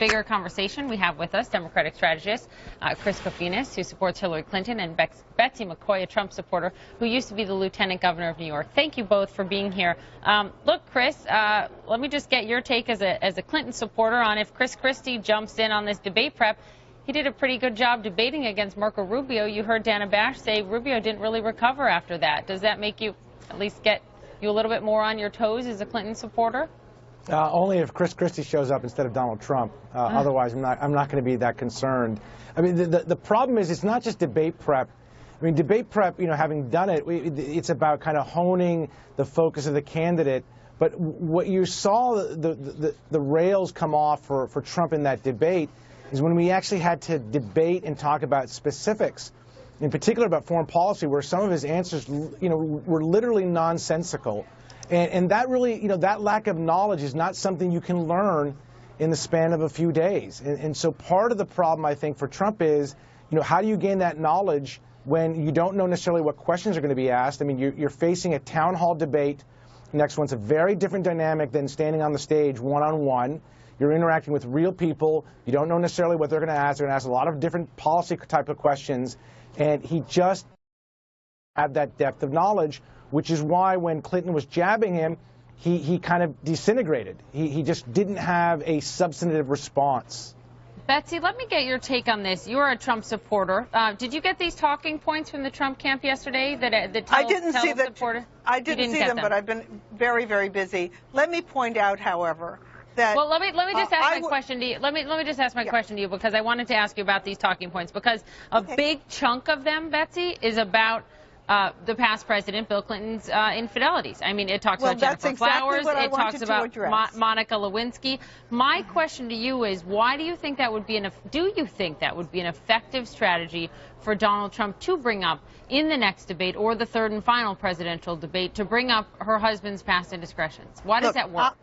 bigger conversation, we have with us Democratic strategist Chris Kofinas, who supports Hillary Clinton, and Betsy McCoy, a Trump supporter who used to be the lieutenant governor of New York. Thank you both for being here. Look, Chris, let me just get your take as a Clinton supporter on if Chris Christie jumps in on this debate prep. He did a pretty good job debating against Marco Rubio. You heard Dana Bash say Rubio didn't really recover after that. Does that make you at least get you a little bit more on your toes as a Clinton supporter? Only if Chris Christie shows up instead of Donald Trump. Otherwise, I'm not going to be that concerned. I mean, the problem is it's not just debate prep. I mean, debate prep, you know, having done it, it's about kind of honing the focus of the candidate. But what you saw the rails come off for Trump in that debate is when we actually had to debate and talk about specifics, in particular about foreign policy, where some of his answers, you know, were literally nonsensical. And that really, you know, that lack of knowledge is not something you can learn in the span of a few days. And so part of the problem, I think, for Trump is, you know, how do you gain that knowledge when you don't know necessarily what questions are going to be asked? I mean, you're facing a town hall debate. The next one's a very different dynamic than standing on the stage one-on-one. You're interacting with real people. You don't know necessarily what they're going to ask. They're going to ask a lot of different policy type of questions. And he just had that depth of knowledge, which is why when Clinton was jabbing him, he kind of disintegrated. He just didn't have a substantive response. Betsy, let me get your take on this. You're a Trump supporter. Did you get these talking points from the Trump camp yesterday? I didn't see them, but I've been very, very busy. Let me point out, however, that well, let me just ask my question to you. Let me just ask my question to you, because I wanted to ask you about these talking points, because a big chunk of them, Betsy, is about the past president, Bill Clinton's infidelities. I mean, it talks about Jennifer Flowers. It talks about Monica Lewinsky. My question to you is, why do you think that would be an effective strategy for Donald Trump to bring up in the next debate or the third and final presidential debate, to bring up her husband's past indiscretions? Why does that work?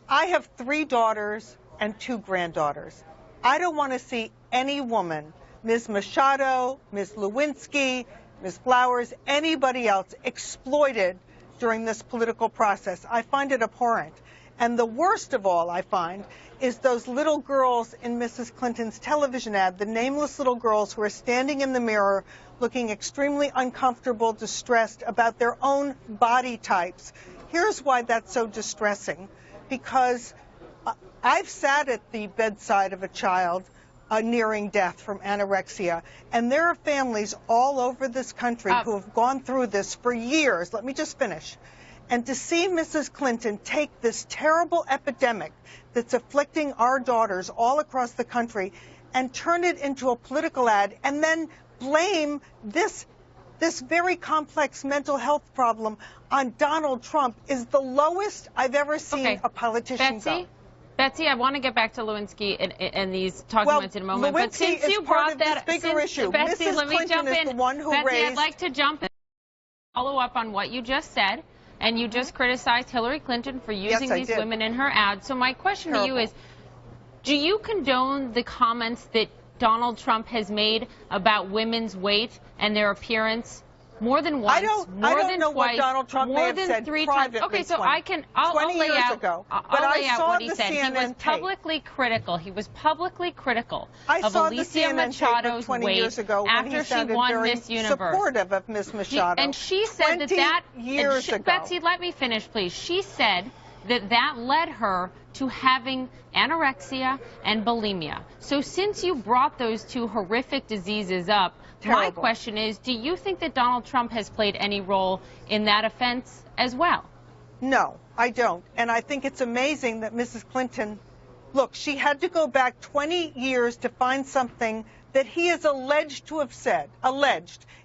I have 3 daughters and 2 granddaughters. I don't want to see any woman, Ms. Machado, Ms. Lewinsky, Ms. Flowers, anybody else exploited during this political process. I find it abhorrent. And the worst of all, I find, is those little girls in Mrs. Clinton's television ad, the nameless little girls who are standing in the mirror looking extremely uncomfortable, distressed about their own body types. Here's why that's so distressing. Because I've sat at the bedside of a child nearing death from anorexia, and there are families all over this country who have gone through this for years. Let me just finish. And to see Mrs. Clinton take this terrible epidemic that's afflicting our daughters all across the country and turn it into a political ad, and then blame this very complex mental health problem on Donald Trump, is the lowest I've ever seen a politician go. Betsy, I want to get back to Lewinsky and these talking points in a moment. But since you brought that, issue. Betsy, Mrs. let me jump in. The one who Betsy, I'd like to jump in, follow up on what you just said, and you just criticized Hillary Clinton for using these women in her ads. So my question to you is, do you condone the comments that Donald Trump has made about women's weight and their appearance more than once, more than twice, what Donald Trump more than 3 times? Okay, so I'll lay out what he said. He was publicly critical. He was publicly critical of Alicia Machado's weight after she won Miss Universe. Supportive of Miss Machado. And she said Betsy, let me finish, please. She said that led her to having anorexia and bulimia. So since you brought those 2 horrific diseases up, my question is, do you think that Donald Trump has played any role in that offense as well? No, I don't. And I think it's amazing that Mrs. Clinton, look, she had to go back 20 years to find something that he is alleged to have said,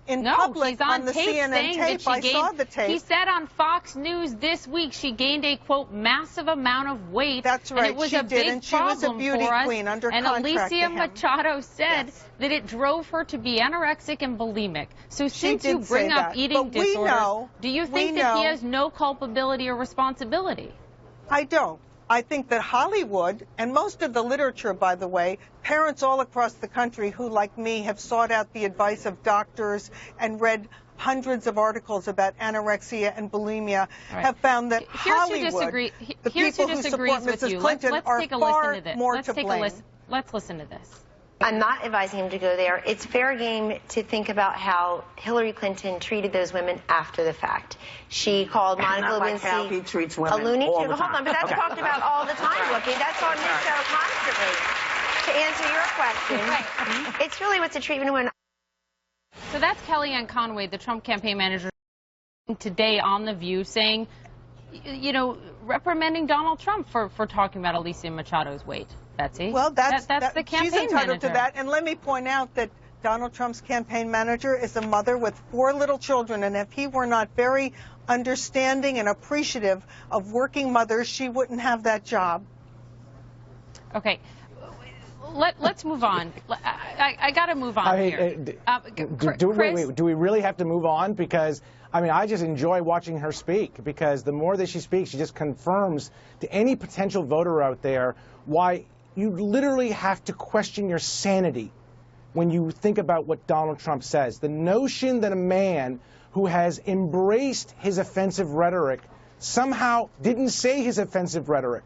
in public on the CNN tape. I saw the tape. He said on Fox News this week she gained a, quote, massive amount of weight. That's right, and it was a big problem for us. And Alicia Machado said that it drove her to be anorexic and bulimic. So since you bring up eating disorders, do you think that he has no culpability or responsibility? I don't. I think that Hollywood, and most of the literature, by the way, parents all across the country who, like me, have sought out the advice of doctors and read hundreds of articles about anorexia and bulimia, have found that Hollywood, the people who support Mrs. Clinton, are far more to blame. Let's listen to this. I'm not advising him to go there. It's fair game to think about how Hillary Clinton treated those women after the fact. She called Monica Lewinsky like how he treats women a Looney all Tune. the Hold time. on, but that's talked about all the time, Rookie. That's on this show constantly. To answer your question, it's really what's a treatment when. So that's Kellyanne Conway, the Trump campaign manager, today on The View, saying, you know, reprimanding Donald Trump for talking about Alicia Machado's weight. Betsy. Well, that's the campaign she's entitled manager. to that. And let me point out that Donald Trump's campaign manager is a mother with 4 little children, and if he were not very understanding and appreciative of working mothers, she wouldn't have that job. Okay. Let's move on. I got to move on here. Wait, do we really have to move on? Because, I mean, I just enjoy watching her speak, because the more that she speaks, she just confirms to any potential voter out there why you literally have to question your sanity when you think about what Donald Trump says. The notion that a man who has embraced his offensive rhetoric somehow didn't say his offensive rhetoric.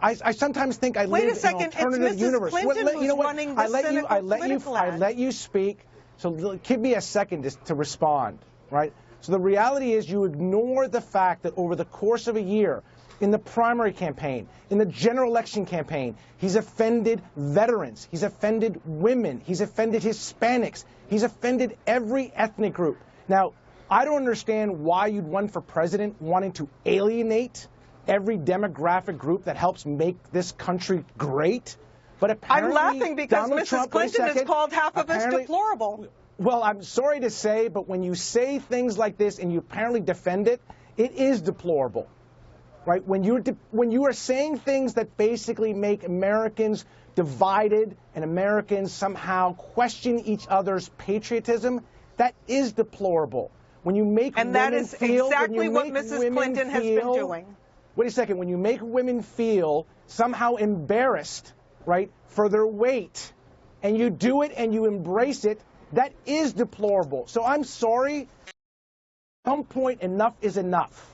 I sometimes think I live in an alternative universe. Clinton You know what? running the I let you speak. So give me a second to respond, right? So the reality is you ignore the fact that over the course of a year, in the primary campaign, in the general election campaign, he's offended veterans, he's offended women, he's offended Hispanics, he's offended every ethnic group. Now, I don't understand why you'd run for president wanting to alienate every demographic group that helps make this country great. But apparently, I'm laughing because Donald Mrs. Trump, Clinton has called half of us deplorable. Well, I'm sorry to say, but when you say things like this and you apparently defend it, it is deplorable, right? When you are saying things that basically make Americans divided and Americans somehow question each other's patriotism, that is deplorable. When you make and that is exactly what Mrs. Clinton has been doing. Wait a second. When you make women feel somehow embarrassed, right, for their weight, and you do it and you embrace it, that is deplorable. So I'm sorry. At some point, enough is enough.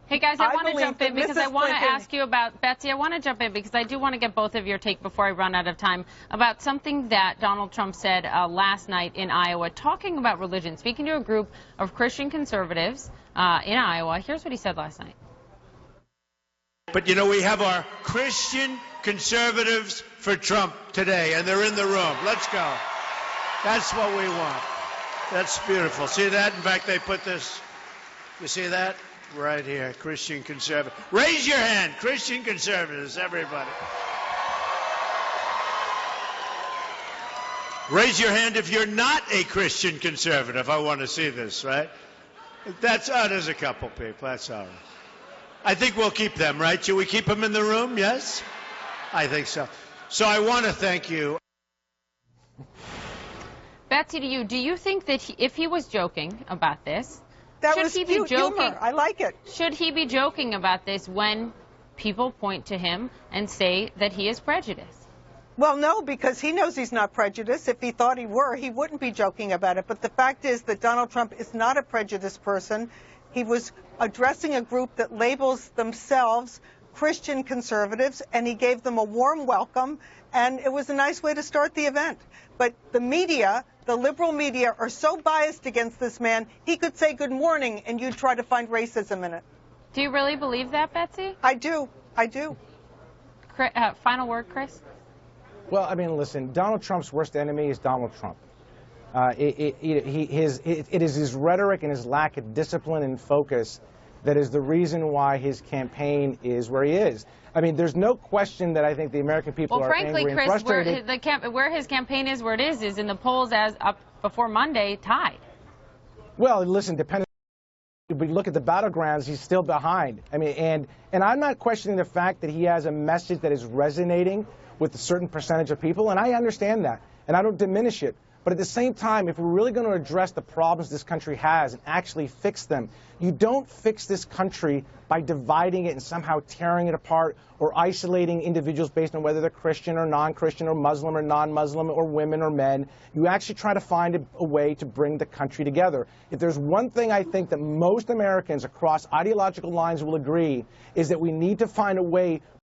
Hey, guys, I want to jump in because I want to Clinton... ask you about, Betsy, I want to jump in because I do want to get both of your take before I run out of time about something that Donald Trump said last night in Iowa, talking about religion, speaking to a group of Christian conservatives in Iowa. Here's what he said last night. But, you know, we have our Christian conservatives for Trump today, and they're in the room. Let's go. That's what we want. That's beautiful. See that? In fact, they put this, you see that? Right here, Christian conservative. Raise your hand, Christian conservatives, everybody. Raise your hand if you're not a Christian conservative. I want to see this, right? There's a couple people. That's all right. I think we'll keep them, right? Should we keep them in the room? Yes? I think so. So I want to thank you. Betsy, to you, do you think that if he was joking about this, that should was he be cute joking? Humor. I like it. Should he be joking about this when people point to him and say that he is prejudiced? Well, no, because he knows he's not prejudiced. If he thought he were, he wouldn't be joking about it. But the fact is that Donald Trump is not a prejudiced person. He was addressing a group that labels themselves Christian conservatives, and he gave them a warm welcome, and it was a nice way to start the event. But the media, the liberal media, are so biased against this man, he could say good morning, and you'd try to find racism in it. Do you really believe that, Betsy? I do. I do. Final word, Chris? Well, I mean, listen, Donald Trump's worst enemy is Donald Trump. It is his rhetoric and his lack of discipline and focus that is the reason why his campaign is where he is. I mean, there's no question that I think the American people are angry and frustrated. Well, frankly, Chris, where his campaign is where it is in the polls as up before Monday, tied. Well, listen, depending. If we look at the battlegrounds, he's still behind. I mean, and I'm not questioning the fact that he has a message that is resonating with a certain percentage of people, and I understand that, and I don't diminish it. But at the same time, if we're really going to address the problems this country has and actually fix them, you don't fix this country by dividing it and somehow tearing it apart or isolating individuals based on whether they're Christian or non-Christian or Muslim or non-Muslim or women or men. You actually try to find a way to bring the country together. If there's one thing I think that most Americans across ideological lines will agree is that we need to find a way